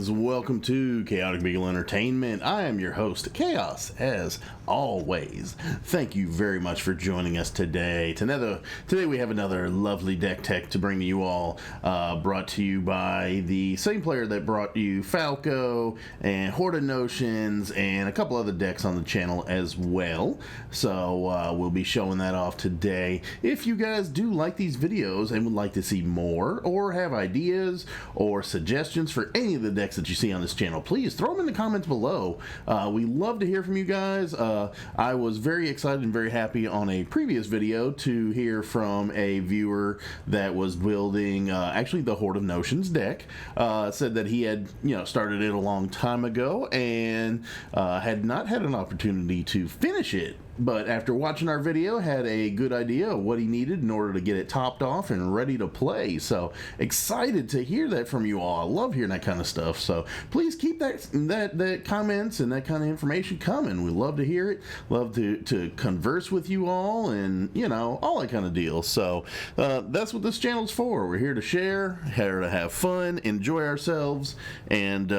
guys, welcome to Chaotic Beagle Entertainment. I am your host, Chaos, as always. Thank you very much for joining us today. Today we have another lovely deck tech to bring to you all, brought to you by the same player that brought you Falco and Horde of Notions and a couple other decks on the channel as well. So we'll be showing that off today. If you guys do like these videos and would like to see more or have ideas or suggestions for any of the decks that you see on this channel, please throw them in the comments below. We love to hear from you guys. I was very excited and very happy on a previous video to hear from a viewer that was building actually the Horde of Notions deck. Said that he had started it a long time ago and had not had an opportunity to finish it, but after watching our video had a good idea of what he needed in order to get it topped off and ready to play. So excited to hear that from you all. I love hearing that kind of stuff, so please keep that comments and that kind of information coming. We love to hear it, love to converse with you all, and all that kind of deal. So that's what this channel's for. We're here to share, here to have fun, enjoy ourselves, and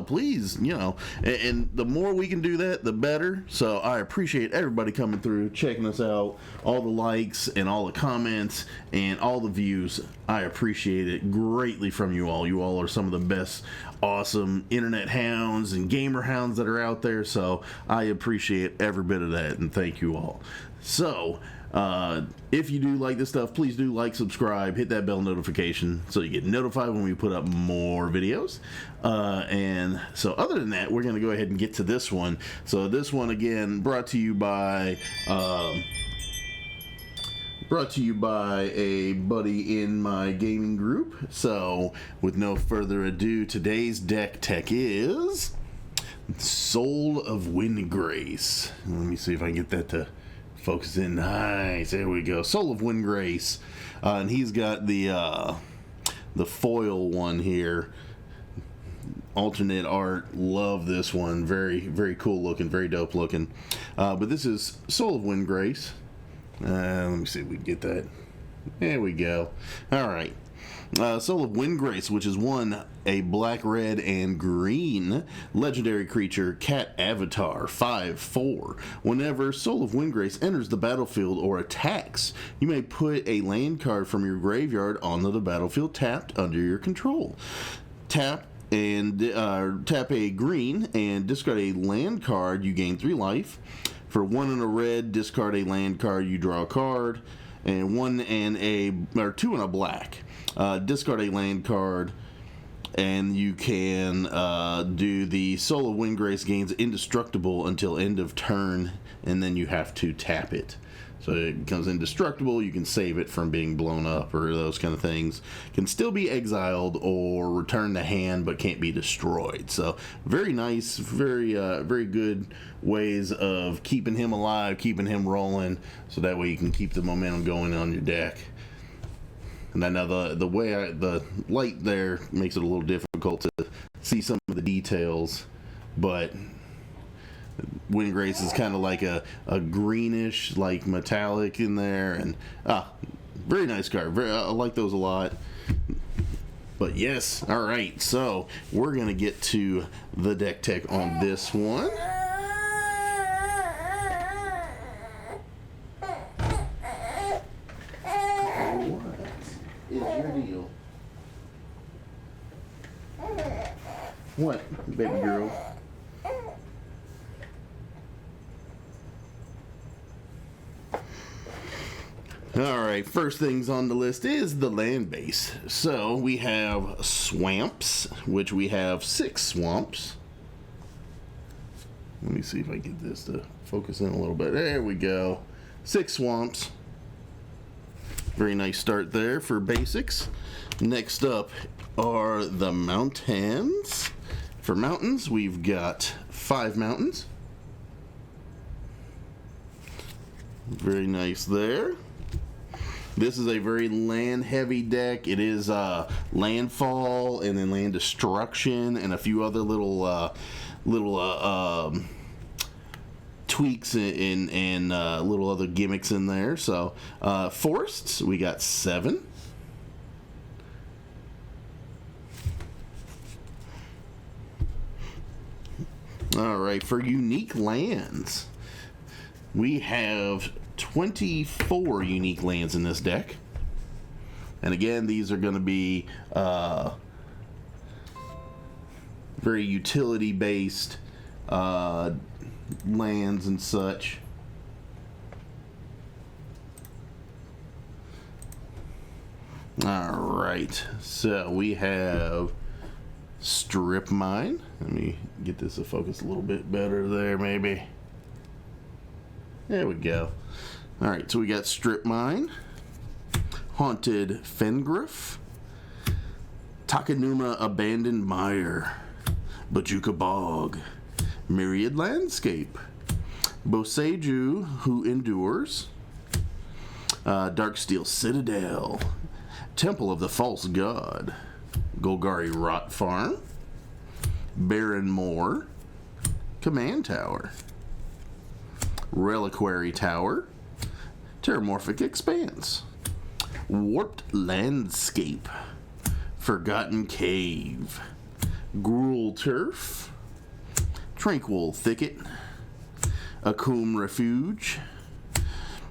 please, and the more we can do that, the better. So I appreciate everybody coming through, checking us out, all the likes and all the comments and all the views. I appreciate it greatly from you all. You all are some of the best, awesome internet hounds and gamer hounds that are out there. So I appreciate every bit of that, and thank you all. So if you do like this stuff, please do like, subscribe, hit that bell notification so you get notified when we put up more videos. And so other than that, we're going to go ahead and get to this one. So this one, again, brought to you by a buddy in my gaming group. So with no further ado, today's deck tech is Soul of Windgrace. Let me see if I can get that to focus in. Nice, there we go. Soul of Windgrace, and he's got the foil one here. Alternate art, love this one. Very, very cool looking, very dope looking. But this is Soul of Windgrace. Let me see if we can get that. There we go. All right. Soul of Windgrace, which is a black, red, and green legendary creature, cat avatar, 5/4. Whenever Soul of Windgrace enters the battlefield or attacks, you may put a land card from your graveyard onto the battlefield tapped under your control. Tap a green and discard a land card. You gain 3 life. For 1 and a red, discard a land card. You draw a card. And 2 and a black. Discard a land card, and you can do the Soul of Windgrace gains indestructible until end of turn, and then you have to tap it. So it becomes indestructible. You can save it from being blown up or those kind of things. Can still be exiled or returned to hand, but can't be destroyed. So very nice, very good ways of keeping him alive, keeping him rolling, so that way you can keep the momentum going on your deck. And I know the light there makes it a little difficult to see some of the details, but Windgrace is kind of like a greenish, like metallic in there, and very nice card. I like those a lot. But yes, all right. So we're gonna get to the deck tech on this one. Deal. What, baby girl? Alright, first things on the list is the land base. So we have swamps, which we have 6 swamps. Let me see if I get this to focus in a little bit. There we go. 6 swamps. Very nice start there for basics. Next up are the mountains. For mountains, we've got 5 mountains. Very nice there. This is a very land heavy deck. It is landfall and then land destruction and a few other little tweaks and little other gimmicks in there. So forests, we got 7. All right, for unique lands, we have 24 unique lands in this deck. And again, these are going to be very utility-based lands and such. All right, so we have Strip Mine. Let me get this to focus a little bit better there, maybe. There we go. All right, so we got Strip Mine, Haunted Fengriff, Takanuma Abandoned Mire, Bajuka Bog, Myriad Landscape, Boseiju Who Endures, Darksteel Citadel, Temple of the False God, Golgari Rot Farm, Baron Moor, Command Tower, Reliquary Tower, Terramorphic Expanse, Warped Landscape, Forgotten Cave, Gruul Turf, Tranquil Thicket, Akum Refuge,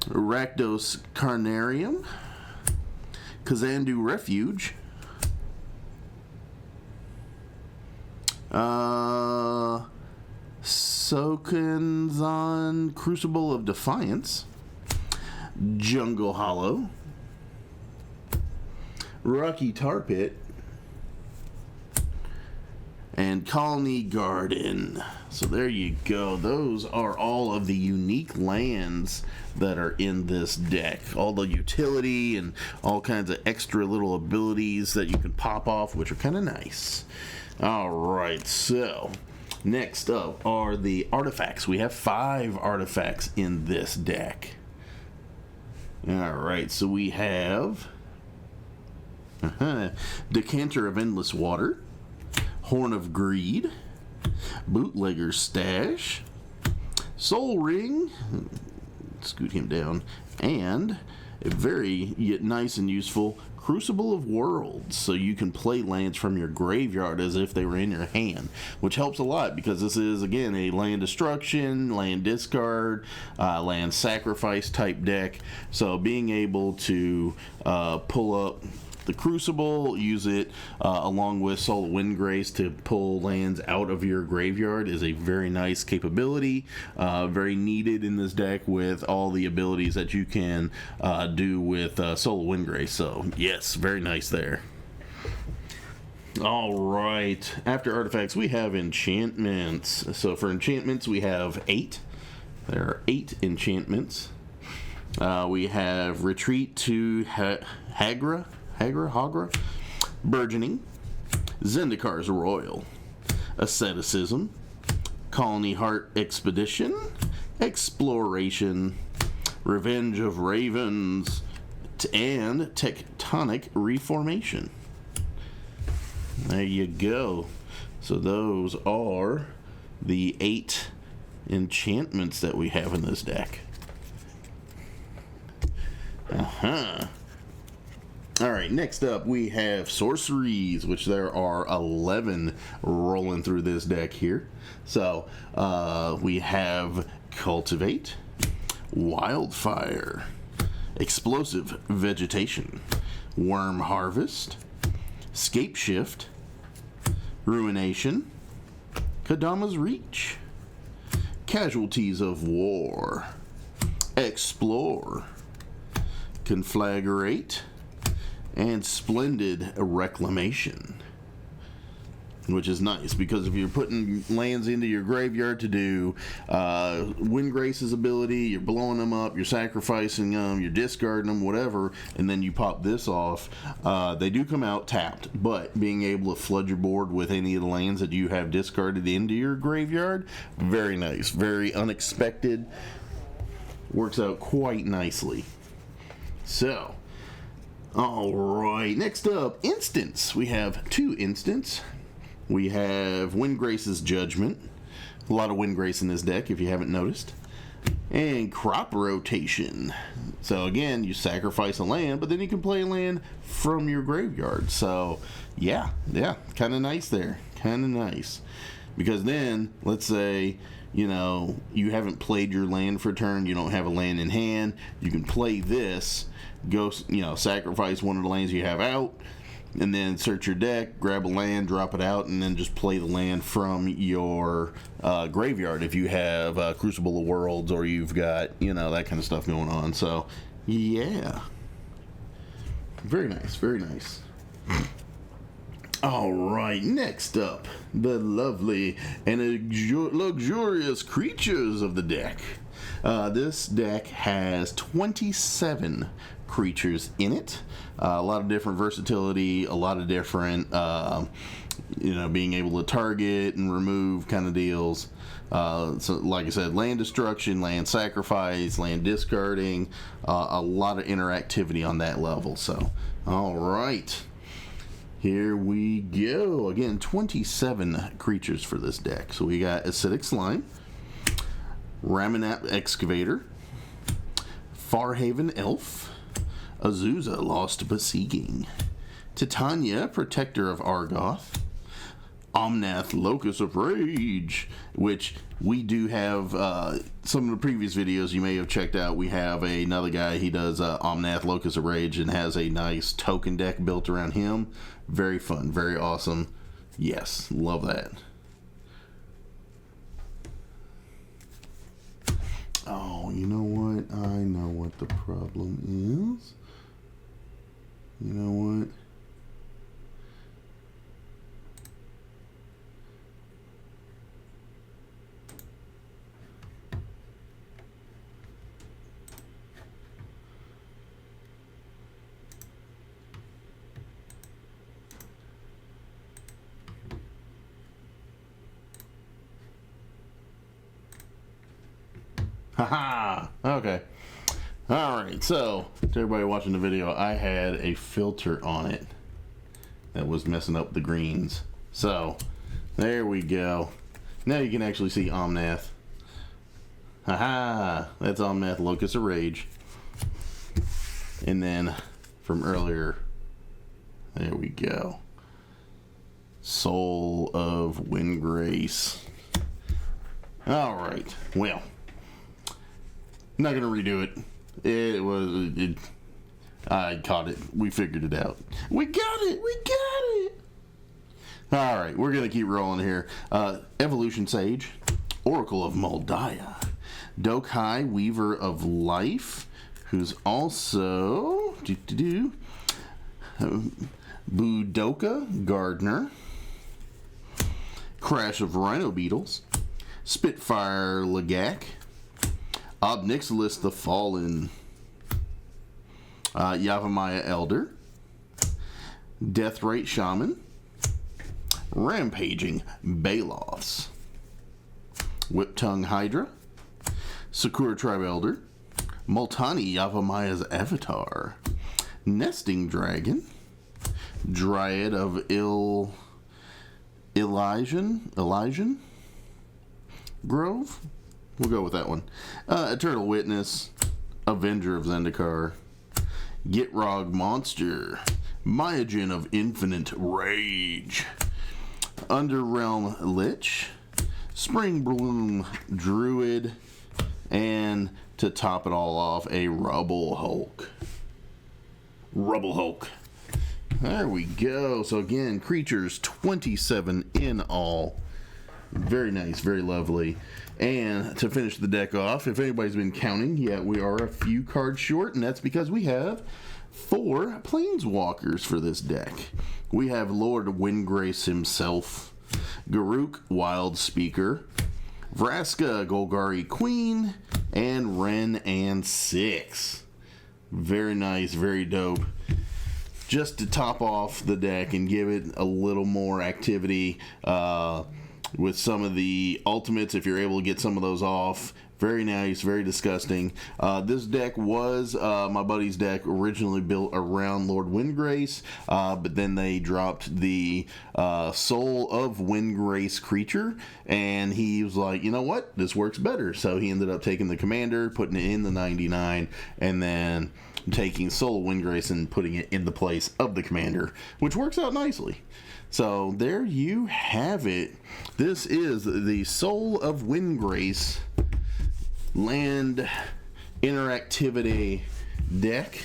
Rakdos Carnarium, Kazandu Refuge, Sokenzan Crucible of Defiance, Jungle Hollow, Rocky Tar Pit, and Colony Garden. So there you go. Those are all of the unique lands that are in this deck. All the utility and all kinds of extra little abilities that you can pop off, which are kind of nice. All right, so next up are the artifacts. We have 5 artifacts in this deck. All right, so we have Decanter of Endless Water, Horn of Greed, Bootlegger's Stash, Soul Ring, scoot him down, and a very yet nice and useful Crucible of Worlds, so you can play lands from your graveyard as if they were in your hand, which helps a lot because this is, again, a land destruction, land discard, land sacrifice type deck. So being able to pull up the Crucible, use it along with Soul of Windgrace to pull lands out of your graveyard is a very nice capability, very needed in this deck with all the abilities that you can do with Soul of Windgrace. So yes, very nice there. All right, after artifacts we have enchantments. So for enchantments we have 8. There are 8 enchantments. We have Retreat to Hagra, Burgeoning, Zendikar's Royal, Asceticism, Colony Heart Expedition, Exploration, Revenge of Ravens, and Tectonic Reformation. There you go. So those are the 8 enchantments that we have in this deck. Alright, next up we have sorceries, which there are 11 rolling through this deck here. So, we have Cultivate, Wildfire, Explosive Vegetation, Worm Harvest, Scape Shift, Ruination, Kadama's Reach, Casualties of War, Explore, Conflagrate, and Splendid Reclamation, which is nice because if you're putting lands into your graveyard to do Windgrace's ability, you're blowing them up, you're sacrificing them, you're discarding them, whatever, and then you pop this off, they do come out tapped, but being able to flood your board with any of the lands that you have discarded into your graveyard, very nice, very unexpected, works out quite nicely. So, alright, next up, instants. We have 2 instants. We have Windgrace's Judgment. A lot of Windgrace in this deck, if you haven't noticed. And Crop Rotation. So again, you sacrifice a land, but then you can play a land from your graveyard. So, yeah, kind of nice there. Kind of nice. Because then, let's say, you know, you haven't played your land for a turn, you don't have a land in hand, you can play this, go, you know, sacrifice one of the lands you have out, and then search your deck, grab a land, drop it out, and then just play the land from your graveyard if you have Crucible of Worlds, or you've got, you know, that kind of stuff going on. So, yeah. Very nice, very nice. Alright, next up, the lovely and luxurious creatures of the deck. This deck has 27 creatures in it. A lot of different versatility, a lot of different, you know, being able to target and remove kind of deals. So, like I said, land destruction, land sacrifice, land discarding, a lot of interactivity on that level. So, alright. Here we go. Again, 27 creatures for this deck. So we got Acidic Slime, Ramunap Excavator, Farhaven Elf, Azusa Lost but Seeking, Titania Protector of Argoth, Omnath Locus of Rage, which we do have some of the previous videos you may have checked out. We have another guy, he does Omnath Locus of Rage and has a nice token deck built around him. Very fun, very awesome. Yes, love that. Oh, you know what? I know what the problem is. You know what? Haha! Okay. Alright, so, to everybody watching the video, I had a filter on it that was messing up the greens. So, there we go. Now you can actually see Omnath. Haha! That's Omnath Locus of Rage. And then, from earlier, there we go. Soul of Windgrace. Alright, well. Not gonna redo it. I caught it. We figured it out. We got it. We got it. All right, we're gonna keep rolling here. Evolution Sage, Oracle of Moldiah, Dokai Weaver of Life, who's also Budoka Gardener, Crash of Rhino Beetles, Spitfire Lagak, Obnixilis the Fallen, Yavimaya Elder, Deathrite Shaman, Rampaging Baloths, Whiptongue Hydra, Sakura Tribe Elder, Multani Yavamaya's Avatar, Nesting Dragon, Dryad of Elysian Grove. We'll go with that one. Eternal Witness, Avenger of Zendikar, Gitrog Monster, Myojin of Infinite Rage, Underrealm Lich, Spring Bloom Druid, and to top it all off, a Rubble Hulk. Rubble Hulk. There we go. So again, creatures 27 in all. Very nice, very lovely. And to finish the deck off, if anybody's been counting, yeah, we are a few cards short, and that's because we have 4 Planeswalkers for this deck. We have Lord Windgrace himself, Garruk Wild Speaker, Vraska Golgari Queen, and Wrenn and 6. Very nice, very dope. Just to top off the deck and give it a little more activity, with some of the ultimates, if you're able to get some of those off. Very nice, very disgusting. This deck was my buddy's deck, originally built around Lord Windgrace, but then they dropped the Soul of Windgrace creature, and he was like, you know what, this works better. So he ended up taking the commander, putting it in the 99, and then taking Soul of Windgrace and putting it in the place of the commander, which works out nicely. So there you have it. This is the Soul of Windgrace land interactivity deck.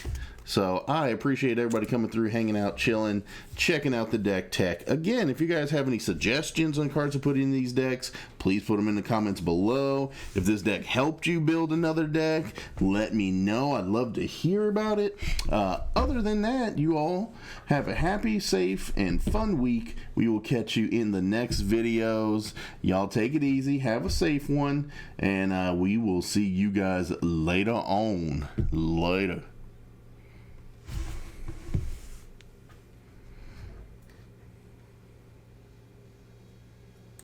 So I appreciate everybody coming through, hanging out, chilling, checking out the DeckTech. Again, if you guys have any suggestions on cards to put in these decks, please put them in the comments below. If this deck helped you build another deck, let me know. I'd love to hear about it. Other than that, you all have a happy, safe, and fun week. We will catch you in the next videos. Y'all take it easy, have a safe one, and we will see you guys later on. Later.